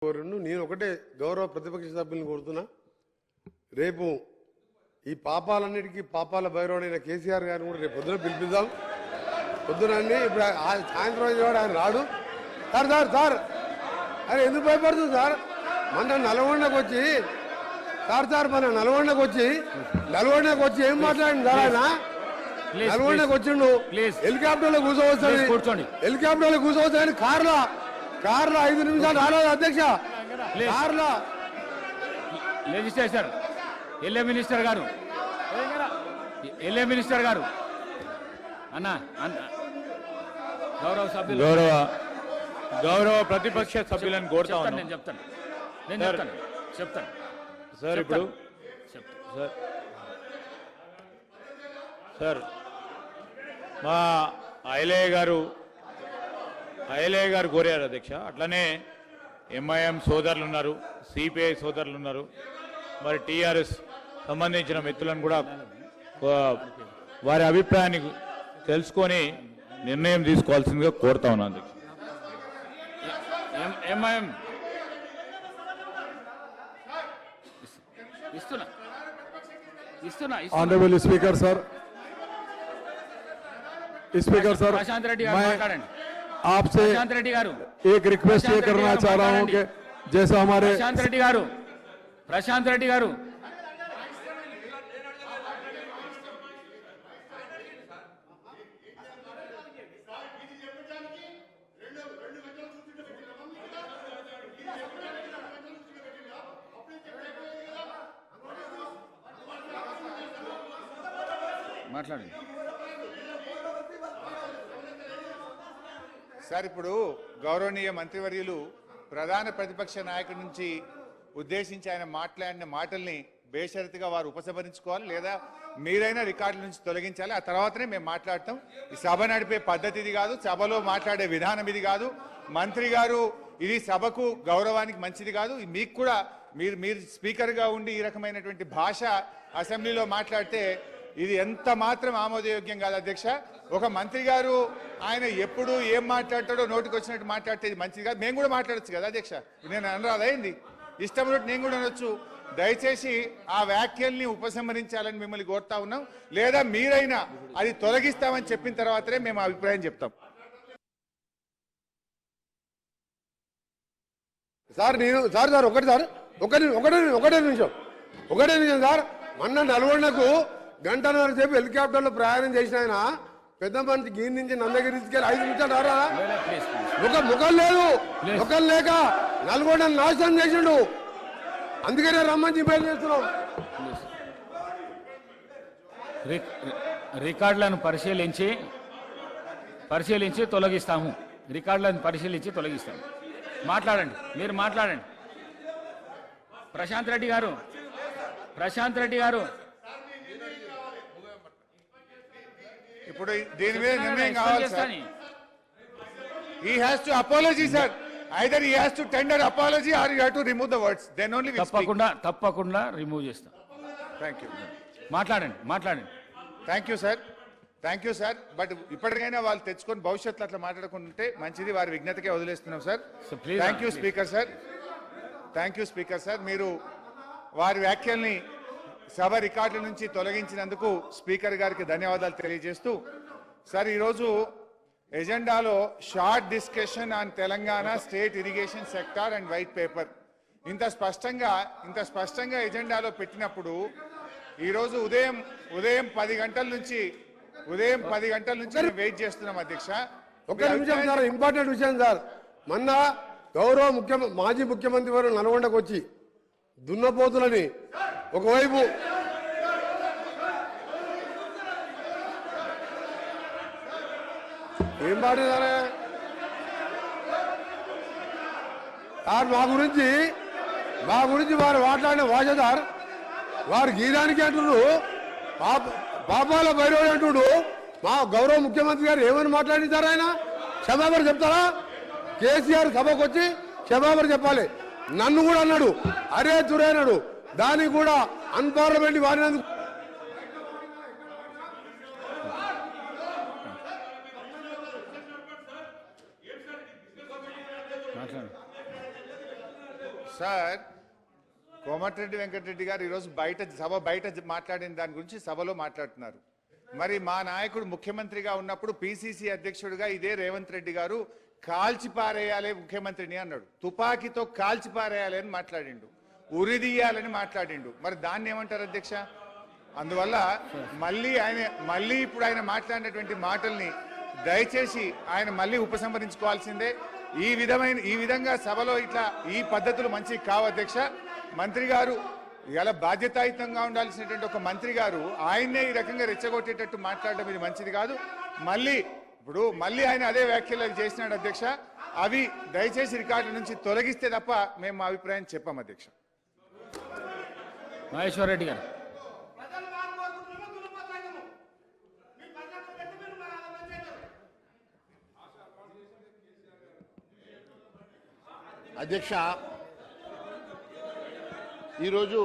నేను ఒకటే గౌరవ ప్రతిపక్ష సభ్యులను కోరుతున్నా, రేపు ఈ పాపాలన్నిటికీ పాపాల భైరవుడైన కేసీఆర్ గారిని కూడా రేపు పొద్దున పిలిపిద్దాం. పొద్దున ఇప్పుడు సాయంత్రం ఆయన రాడు. సార్ సార్ సార్ అరే ఎందుకు భయపడుతుంది సార్? మన నల్గొండకు వచ్చి మన నల్గొండకు వచ్చి ఏం మాట్లాడింది సార్? ఆయన నల్గొండకు వచ్చిండు, హెలికాప్టర్లో కూర్చోవచ్చాడు, హెలికాప్టర్లో కూర్చోవచ్చాడు, కార్లో 5 నిమిషాలు రాలేదు అధ్యక్ష. కార్లో లెజిస్లేచర్ ఎల్ఏ మినిస్టర్ గారు అన్న గౌరవ ప్రతిపక్ష సభ్యులను కోరుతా ఉన్నాను. నేను చెప్తాను సార్. ఇప్పుడు సార్ మా ఐలయ్య గారు కోరారు అధ్యక్ష. అట్లనే ఎంఐఎం సోదరులు ఉన్నారు, సిపిఐ సోదరులు ఉన్నారు, మరి టీఆర్ఎస్ సంబంధించిన మిత్రులను కూడా వారి అభిప్రాయాన్ని తెలుసుకొని నిర్ణయం తీసుకోవాల్సిందిగా కోరుతా ఉన్నాను అధ్యక్ష. ఎంఐఎం ఇస్తున్నా ऑनरेबल स्पीकर सर, प्रशांत रेड्डी गारू माట్లాడండి. आपसे प्रशांत रेड्डी गारू एक रिक्वेस्ट ये करना चाह रहा हूं कि जैसा हमारे प्रशांत रेड्डी गारू మాట్లాడండి సార్. ఇప్పుడు గౌరవనీయ మంత్రివర్యులు ప్రధాన ప్రతిపక్ష నాయకుడి నుంచి ఉద్దేశించి ఆయన మాట్లాడిన మాటల్ని బేషరతుగా వారు ఉపసంహరించుకోవాలి, లేదా మీరైనా రికార్డుల నుంచి తొలగించాలి. ఆ తర్వాతనే మేము మాట్లాడతాం. ఈ సభ నడిపే పద్ధతి ఇది కాదు, సభలో మాట్లాడే విధానం ఇది కాదు. మంత్రి గారు ఇది సభకు గౌరవానికి మంచిది కాదు. మీకు కూడా మీరు స్పీకర్గా ఉండి ఈ రకమైనటువంటి భాష అసెంబ్లీలో మాట్లాడితే ఇది ఎంత మాత్రం ఆమోదయోగ్యం కాదు అధ్యక్ష. ఒక మంత్రి గారు ఆయన ఎప్పుడు ఏం మాట్లాడతాడో నోటికి వచ్చినట్టు మాట్లాడితే ఇది మంచిది కాదు. మేము కూడా మాట్లాడచ్చు కదా అధ్యక్ష. నేను అనరాదైంది ఇష్టం ఉన్నట్టు నేను కూడా అనొచ్చు. దయచేసి ఆ వ్యాఖ్యల్ని ఉపసంహరించాలని మిమ్మల్ని కోరుతా ఉన్నాం, లేదా మీరైనా అది తొలగిస్తామని చెప్పిన తర్వాతనే మేము అభిప్రాయం చెప్తాం. సార్ ఒకటే నిమిషం సార్. మొన్న నల్గొండకు గంటన్నర సేపు హెలికాప్టర్లో ప్రయాణం చేసిన ఆయన పెద్ద మనిషి గీని నుంచి నందగిరి తీసుకెళ్ళి 5 నిమిషాలు రారా? ముఖం లేదు, ముఖం లేక నల్గొండ నాశనం చేసిండు. అందుకనే రమ్మని బయలుదేరుతున్నాం. రికార్డులను పరిశీలించి తొలగిస్తాము. మాట్లాడండి, మీరు మాట్లాడండి. ప్రశాంత్ రెడ్డి గారు ఇప్పుడు దీని మీద నిర్ణయం కావాలి sir. He has to apology, sir. Either he has to tender apology or you have to remove the words. Then only we speak. తప్పకుండా రిమూవ్ చేస్తాం. Thank you. మాట్లాడండి. Thank you sir. బట్ ఇప్పటికైనా వాళ్ళు తెచ్చుకొని భవిష్యత్తులో అట్లా మాట్లాడుకుంటే మంచిది. వారి విజ్ఞతకే వదిలేస్తున్నాం sir. Thank you speaker sir. మీరు వారి వ్యాఖ్యల్ని సభ రికార్డుల నుంచి తొలగించినందుకు స్పీకర్ గారికి ధన్యవాదాలు తెలియజేస్తూ, సార్ ఈరోజు ఎజెండాలో short discussion on Telangana state irrigation sector and white paper ఇంత స్పష్టంగా ఎజెండాలో పెట్టినప్పుడు ఈరోజు ఉదయం 10 గంటల నుంచి వెయిట్ చేస్తున్నాం అధ్యక్ష. ఒక నిమిషం సార్, ఇంపార్టెంట్ విషయం సార్. మొన్న గౌరవ మాజీ ముఖ్యమంత్రి వారు నల్గొండకు వచ్చి దున్నపోతులని ఒకవైపు ఏం పాడేదారే సార్? మా గురించి వారు మాట్లాడిన వాజదార్ వారు గీదానికి అంటున్నారు, పాపాల భైరవుడు అంటుడు. మా గౌరవ ముఖ్యమంత్రి గారు ఏమని మాట్లాడించారు? ఆయన క్షమాపణ చెప్తారా? కేసీఆర్ సభకు వచ్చి క్షమాపణ చెప్పాలి. నన్ను కూడా అన్నాడు, అరే తురే అన్నాడు. దానికి కూడా అన్పార్లమెంట్ వారినందుకు సార్ కోమటిరెడ్డి వెంకటరెడ్డి గారు ఈరోజు సభ బయట మాట్లాడిన దాని గురించి సభలో మాట్లాడుతున్నారు. మరి మా నాయకుడు ముఖ్యమంత్రిగా ఉన్నప్పుడు పిసిసి అధ్యక్షుడిగా ఇదే రేవంత్ రెడ్డి గారు కాల్చి పారేయాలి ముఖ్యమంత్రిని అన్నాడు. తుపాకీతో కాల్చి పారేయాలి అని మాట్లాడిండు, ఉరిదీయాలని మాట్లాడిండు. మరి దాన్ని ఏమంటారు అధ్యక్ష? అందువల్ల మళ్ళీ ఇప్పుడు ఆయన మాట్లాడినటువంటి మాటల్ని దయచేసి ఆయన మళ్ళీ ఉపసంహరించుకోవాల్సిందే. ఈ విధంగా సభలో ఇట్లా ఈ పద్ధతులు మంచివి కావు అధ్యక్ష. మంత్రి గారు ఇలా బాధ్యతాయుతంగా ఉండాల్సినటువంటి ఒక మంత్రి గారు ఆయన్నే ఈ రకంగా రెచ్చగొట్టేటట్టు మాట్లాడడం ఇది మంచిది కాదు. మళ్ళీ ఆయన అదే వ్యాఖ్యలు చేసినాడు అధ్యక్ష. అవి దయచేసి రికార్డు నుంచి తొలగిస్తే తప్ప మేము మా అభిప్రాయం చెప్పాం అధ్యక్ష. మహేశ్వర్ రెడ్డి గారు. అధ్యక్ష, ఈరోజు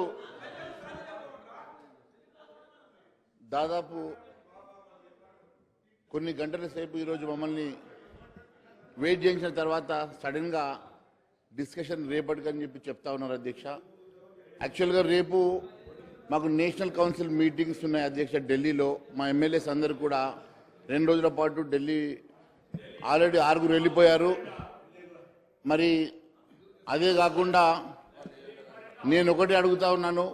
దాదాపు కొన్ని గంటల సేపు ఈరోజు మమ్మల్ని వెయిట్ చేసిన తర్వాత సడన్గా డిస్కషన్ రేపటికని చెప్తా ఉన్నారు అధ్యక్ష. యాక్చువల్గా రేపు మాకు నేషనల్ కౌన్సిల్ మీటింగ్స్ ఉన్నాయి అధ్యక్ష ఢిల్లీలో. మా ఎమ్మెల్యేస్ అందరూ కూడా 2 రోజుల పాటు ఢిల్లీ ఆల్రెడీ 6 వెళ్ళిపోయారు. మరి అదే కాకుండా నేను ఒకటి అడుగుతా ఉన్నాను,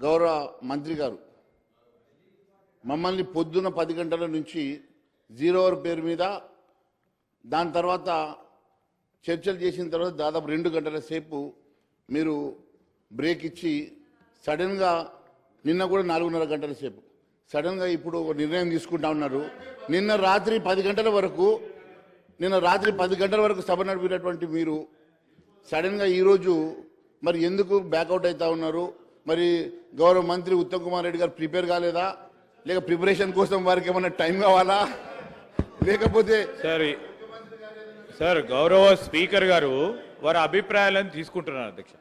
గౌరవ మంత్రి గారు మమ్మల్ని పొద్దున 10 గంటల నుంచి 0 అవర్ పేరు మీద, దాని తర్వాత చర్చలు చేసిన తర్వాత దాదాపు 2 గంటల సేపు మీరు బ్రేక్ ఇచ్చి సడన్గా నిన్న కూడా 4.5 గంటల సేపు సడన్గా ఇప్పుడు ఒక నిర్ణయం తీసుకుంటా ఉన్నారు. నిన్న రాత్రి 10 గంటల వరకు సభ నడిపినటువంటి మీరు సడన్గా ఈరోజు మరి ఎందుకు బ్యాకౌట్ అవుతా ఉన్నారు? మరి గౌరవ మంత్రి ఉత్తమ్ కుమార్ రెడ్డి గారు ప్రిపేర్ కాలేదా? లేక ప్రిపరేషన్ కోసం వారికి ఏమైనా టైం కావాలా? లేకపోతే సార్ గౌరవ స్పీకర్ గారు వారి అభిప్రాయాలను తీసుకుంటున్నారు అధ్యక్ష.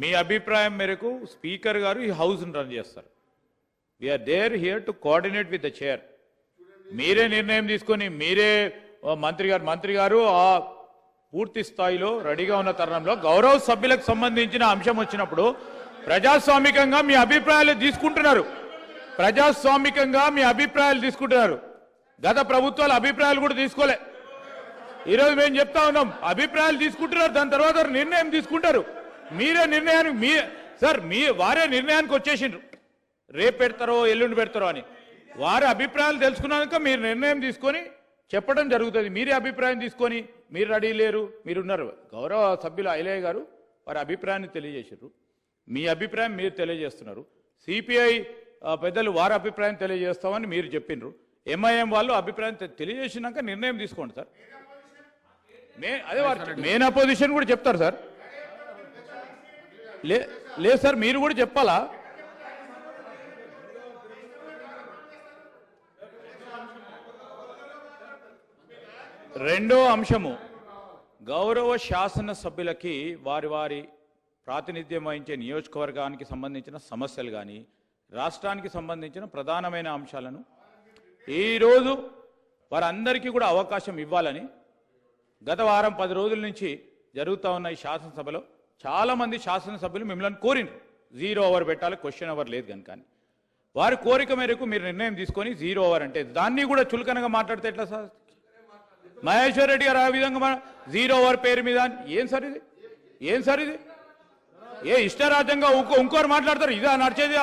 మీ అభిప్రాయం మేరకు స్పీకర్ గారు ఈ హౌస్ను రన్ చేస్తారు. We are there here to coordinate with the chair. మీరే నిర్ణయం తీసుకొని మీరే మంత్రి గారు ఆ పూర్తి స్థాయిలో రెడీగా ఉన్న తరుణంలో గౌరవ సభ్యులకు సంబంధించిన అంశం వచ్చినప్పుడు ప్రజాస్వామికంగా మీ అభిప్రాయాలు తీసుకుంటున్నారు. గత ప్రభుత్వాల అభిప్రాయాలు కూడా తీసుకోలే. ఈరోజు మేము చెప్తా ఉన్నాం, అభిప్రాయాలు తీసుకుంటున్నారు, దాని తర్వాత నిర్ణయం తీసుకుంటారు. వారే నిర్ణయానికి వచ్చేసిండ్రు, రేపు పెడతారో ఎల్లుండి పెడతారో అని. వారి అభిప్రాయాలు తెలుసుకున్నాక మీరు నిర్ణయం తీసుకొని చెప్పడం జరుగుతుంది. మీరే అభిప్రాయం తీసుకొని మీరు రెడీ లేరు, మీరున్నారు. గౌరవ సభ్యులు ఐలయ్య గారు వారి అభిప్రాయాన్ని తెలియజేశారు. మీ అభిప్రాయం మీరు తెలియజేస్తున్నారు. సిపిఐ పెద్దలు వారి అభిప్రాయం తెలియజేస్తామని మీరు చెప్పినారు. ఎంఐఎం వాళ్ళు అభిప్రాయం తెలియజేసినాక నిర్ణయం తీసుకోండి సార్. అదే మెయిన్ అపోజిషన్ కూడా చెప్తారు సార్. లేదు సార్, మీరు కూడా చెప్పాలా? రెండో అంశము, గౌరవ శాసన సభ్యులకి వారి ప్రాతినిధ్యం వహించే నియోజకవర్గానికి సంబంధించిన సమస్యలు కానీ రాష్ట్రానికి సంబంధించిన ప్రధానమైన అంశాలను ఈరోజు వారందరికీ కూడా అవకాశం ఇవ్వాలని గత వారం 10 రోజుల నుంచి జరుగుతూ ఉన్న ఈ శాసనసభలో చాలామంది శాసనసభ్యులు మిమ్మల్ని కోరినారు 0 అవర్ పెట్టాలి, క్వశ్చన్ అవర్ లేదు కనుక. వారి కోరిక మేరకు మీరు నిర్ణయం తీసుకొని 0 అవర్ అంటే దాన్ని కూడా చులకనగా మాట్లాడితే ఎట్లా సార్? మహేశ్వర్ రెడ్డి గారు ఆ విధంగా 0 అవర్ పేరు మీద ఏం సార్ ఇది? ఏ ఇష్టరాజ్యంగా ఇంకోరు మాట్లాడతారు? ఇదా నడిచేది?